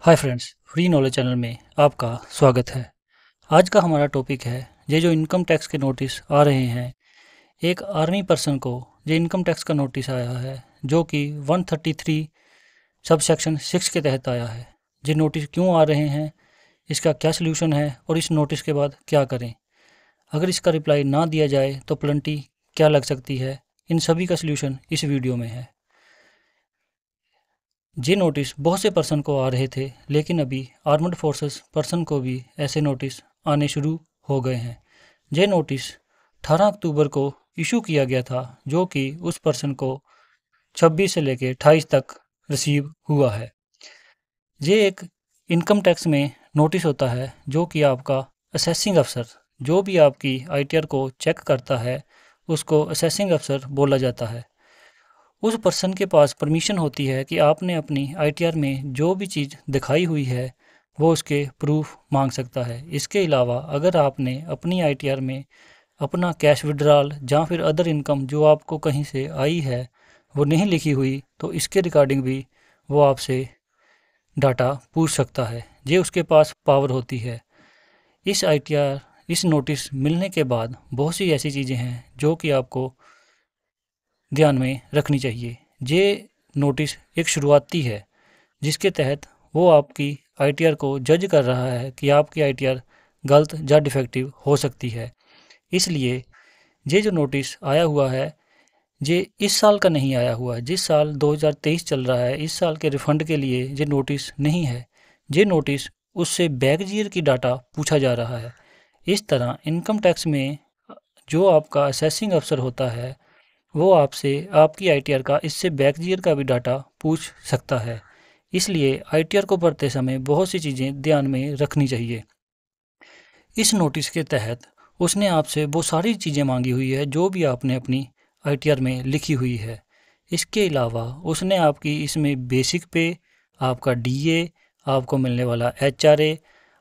Hi friends, free knowledge channel में आपका स्वागत है। आज का हमारा टॉपिक है ये जो इनकम टैक्स के नोटिस आ रहे हैं। एक आर्मी पर्सन को ये इनकम टैक्स का नोटिस आया है जो कि 133 सब सेक्शन 6 के तहत आया है। ये नोटिस क्यों आ रहे हैं, इसका क्या सलूशन है और इस नोटिस के बाद क्या करें। अगर इसका रिप्लाई ना दिया जाए तो पेनल्टी क्या लग सकती है, इन सभी का सलूशन इस वीडियो में है। ये नोटिस बहुत से पर्सन को आ रहे थे, लेकिन अभी आर्मड फोर्सेस पर्सन को भी ऐसे नोटिस आने शुरू हो गए हैं। ये नोटिस 18 अक्टूबर को इशू किया गया था, जो कि उस पर्सन को 26 से लेकर 28 तक रिसीव हुआ है। ये एक इनकम टैक्स में नोटिस होता है जो कि आपका असेसिंग अफसर, जो भी आपकी आईटीआर को चेक करता है, उसको असेसिंग अफसर बोला जाता है। उस पर्सन के पास परमिशन होती है कि आपने अपनी आईटीआर में जो भी चीज़ दिखाई हुई है वो उसके प्रूफ मांग सकता है। इसके अलावा अगर आपने अपनी आईटीआर में अपना कैश विड्रॉल या फिर अदर इनकम जो आपको कहीं से आई है वो नहीं लिखी हुई, तो इसके रिगार्डिंग भी वो आपसे डाटा पूछ सकता है। ये उसके पास पावर होती है। इस आईटीआर इस नोटिस मिलने के बाद बहुत सी ऐसी चीज़ें हैं जो कि आपको ध्यान में रखनी चाहिए। ये नोटिस एक शुरुआती है जिसके तहत वो आपकी आईटीआर को जज कर रहा है कि आपकी आईटीआर गलत या डिफेक्टिव हो सकती है। इसलिए ये जो नोटिस आया हुआ है ये इस साल का नहीं आया हुआ है। जिस साल 2023 चल रहा है, इस साल के रिफंड के लिए ये नोटिस नहीं है। ये नोटिस उससे बैक ईयर की डाटा पूछा जा रहा है। इस तरह इनकम टैक्स में जो आपका असेसिंग अफसर होता है वो आपसे आपकी आईटीआर का इससे बैक ईयर का भी डाटा पूछ सकता है। इसलिए आईटीआर को भरते समय बहुत सी चीज़ें ध्यान में रखनी चाहिए। इस नोटिस के तहत उसने आपसे वो सारी चीज़ें मांगी हुई है जो भी आपने अपनी आईटीआर में लिखी हुई है। इसके अलावा उसने आपकी इसमें बेसिक पे, आपका डीए, आपको मिलने वाला एचआरए,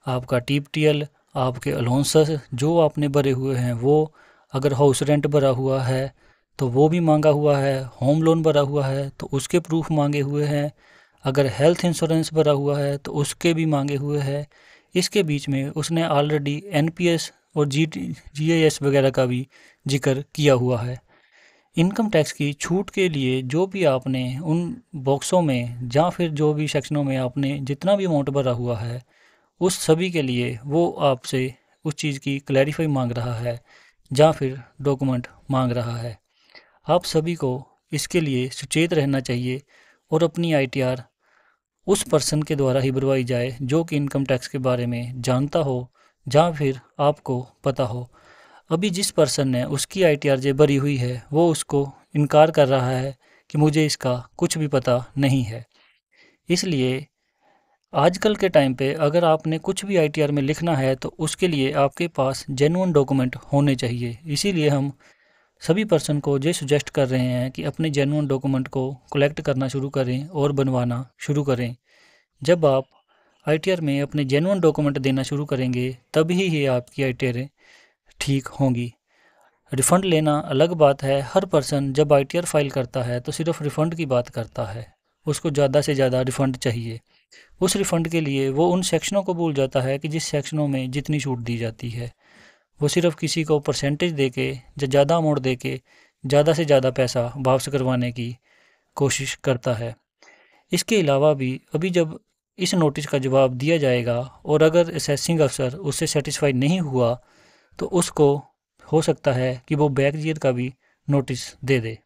आपका टीपीटीएल, आपके अलाउंसेस जो आपने भरे हुए हैं वो, अगर हाउस रेंट भरा हुआ है तो वो भी मांगा हुआ है, होम लोन भरा हुआ है तो उसके प्रूफ मांगे हुए हैं, अगर हेल्थ इंश्योरेंस भरा हुआ है तो उसके भी मांगे हुए हैं। इसके बीच में उसने ऑलरेडी एनपीएस और जीएएस वगैरह का भी जिक्र किया हुआ है। इनकम टैक्स की छूट के लिए जो भी आपने उन बॉक्सों में या फिर जो भी सेक्शनों में आपने जितना भी अमाउंट भरा हुआ है उस सभी के लिए वो आपसे उस चीज़ की क्लैरिफाई मांग रहा है या फिर डॉक्यूमेंट मांग रहा है। आप सभी को इसके लिए सचेत रहना चाहिए और अपनी आईटीआर उस पर्सन के द्वारा ही भरवाई जाए जो कि इनकम टैक्स के बारे में जानता हो या फिर आपको पता हो। अभी जिस पर्सन ने उसकी आईटीआर जे भरी हुई है वो उसको इनकार कर रहा है कि मुझे इसका कुछ भी पता नहीं है। इसलिए आजकल के टाइम पे अगर आपने कुछ भी आईटीआर में लिखना है तो उसके लिए आपके पास जेन्युइन डॉक्यूमेंट होने चाहिए। इसीलिए हम सभी पर्सन को ये सुजेस्ट कर रहे हैं कि अपने जेन्युइन डॉक्यूमेंट को कलेक्ट करना शुरू करें और बनवाना शुरू करें। जब आप आईटीआर में अपने जेन्युइन डॉक्यूमेंट देना शुरू करेंगे तभी ही आपकी आईटीआर ठीक होंगी। रिफ़ंड लेना अलग बात है। हर पर्सन जब आईटीआर फाइल करता है तो सिर्फ रिफ़ंड की बात करता है, उसको ज़्यादा से ज़्यादा रिफ़ंड चाहिए। उस रिफ़ंड के लिए वो उन सेक्शनों को भूल जाता है कि जिस सेक्शनों में जितनी छूट दी जाती है। वो सिर्फ किसी को परसेंटेज दे के या ज़्यादा अमाउंट दे के ज़्यादा से ज़्यादा पैसा वापस करवाने की कोशिश करता है। इसके अलावा भी अभी जब इस नोटिस का जवाब दिया जाएगा और अगर असेसिंग अफसर उससे सेटिस्फाई नहीं हुआ तो उसको हो सकता है कि वो बैक ईयर का भी नोटिस दे दे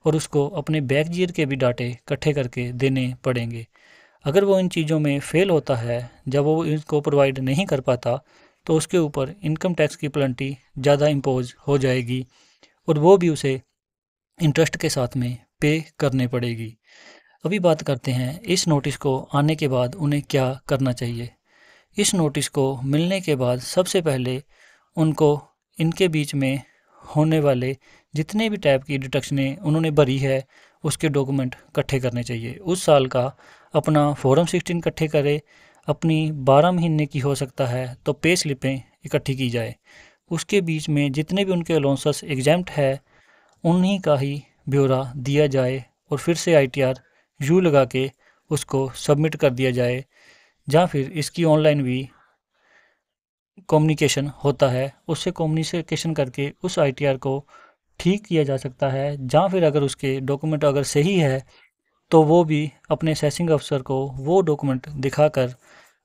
और उसको अपने बैक ईयर के भी डाटे इकट्ठे करके देने पड़ेंगे। अगर वो इन चीज़ों में फ़ेल होता है, जब वो इनको प्रोवाइड नहीं कर पाता तो उसके ऊपर इनकम टैक्स की पेनल्टी ज़्यादा इम्पोज हो जाएगी और वो भी उसे इंटरेस्ट के साथ में पे करने पड़ेगी। अभी बात करते हैं इस नोटिस को आने के बाद उन्हें क्या करना चाहिए। इस नोटिस को मिलने के बाद सबसे पहले उनको इनके बीच में होने वाले जितने भी टाइप की डिडक्शनें उन्होंने भरी है उसके डॉक्यूमेंट इकट्ठे करने चाहिए। उस साल का अपना फॉर्म 16 इकट्ठे करे, अपनी 12 महीने की हो सकता है तो पे स्लिपें इकट्ठी की जाए। उसके बीच में जितने भी उनके अलाउंसेस एग्जाम्प्ट है उन्हीं का ही ब्यौरा दिया जाए और फिर से आईटीआर यू लगा के उसको सबमिट कर दिया जाए या फिर इसकी ऑनलाइन भी कम्युनिकेशन होता है, उससे कम्युनिकेशन करके उस आईटीआर को ठीक किया जा सकता है। या फिर अगर उसके डॉक्यूमेंट अगर सही है तो वो भी अपने असेसिंग अफसर को वो डॉक्यूमेंट दिखाकर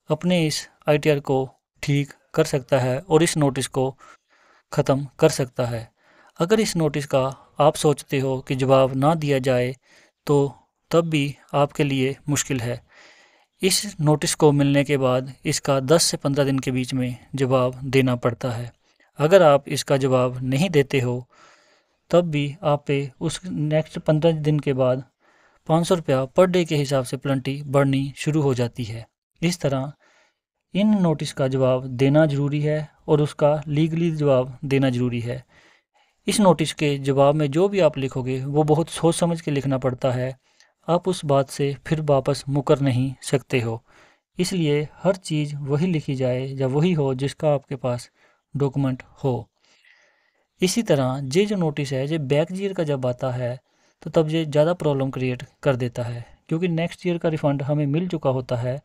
अपने इस आईटीआर को ठीक कर सकता है और इस नोटिस को ख़त्म कर सकता है। अगर इस नोटिस का आप सोचते हो कि जवाब ना दिया जाए तो तब भी आपके लिए मुश्किल है। इस नोटिस को मिलने के बाद इसका 10 से 15 दिन के बीच में जवाब देना पड़ता है। अगर आप इसका जवाब नहीं देते हो तब भी आप पे उस नेक्स्ट 15 दिन के बाद 500 रुपया पर डे के हिसाब से पेनल्टी बढ़नी शुरू हो जाती है। इस तरह इन नोटिस का जवाब देना ज़रूरी है और उसका लीगली जवाब देना ज़रूरी है। इस नोटिस के जवाब में जो भी आप लिखोगे वो बहुत सोच समझ के लिखना पड़ता है। आप उस बात से फिर वापस मुकर नहीं सकते हो। इसलिए हर चीज़ वही लिखी जाए या वही हो जिसका आपके पास डॉक्यूमेंट हो। इसी तरह ये जो नोटिस है ये बैक ईयर का जब आता है तो तब ये ज़्यादा प्रॉब्लम क्रिएट कर देता है, क्योंकि नेक्स्ट ईयर का रिफ़ंड हमें मिल चुका होता है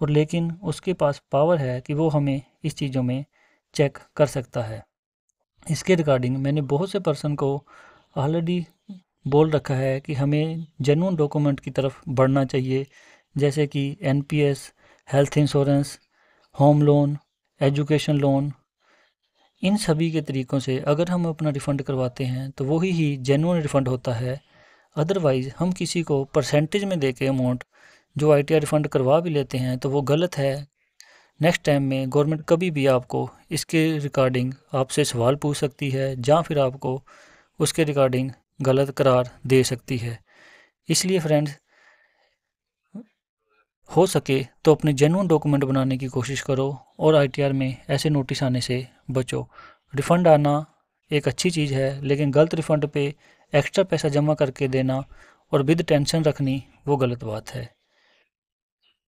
और लेकिन उसके पास पावर है कि वो हमें इस चीज़ों में चेक कर सकता है। इसके रिगार्डिंग मैंने बहुत से पर्सन को ऑलरेडी बोल रखा है कि हमें जेन्युइन डॉक्यूमेंट की तरफ बढ़ना चाहिए, जैसे कि NPS, health insurance, home loan, education loan. इन सभी के तरीक़ों से अगर हम अपना रिफ़ंड करवाते हैं तो वही ही जेन्युइन रिफ़ंड होता है। अदरवाइज़ हम किसी को परसेंटेज में दे के अमाउंट जो आईटीआर रिफ़ंड करवा भी लेते हैं तो वो गलत है। नेक्स्ट टाइम में गवर्नमेंट कभी भी आपको इसके रिगार्डिंग आपसे सवाल पूछ सकती है या फिर आपको उसके रिगार्डिंग गलत करार दे सकती है। इसलिए फ्रेंड्स, हो सके तो अपने जेन्युइन डॉक्यूमेंट बनाने की कोशिश करो और आईटीआर में ऐसे नोटिस आने से बचो। रिफ़ंड आना एक अच्छी चीज़ है, लेकिन गलत रिफ़ंड पे एक्स्ट्रा पैसा जमा करके देना और विद टेंशन रखनी वो गलत बात है।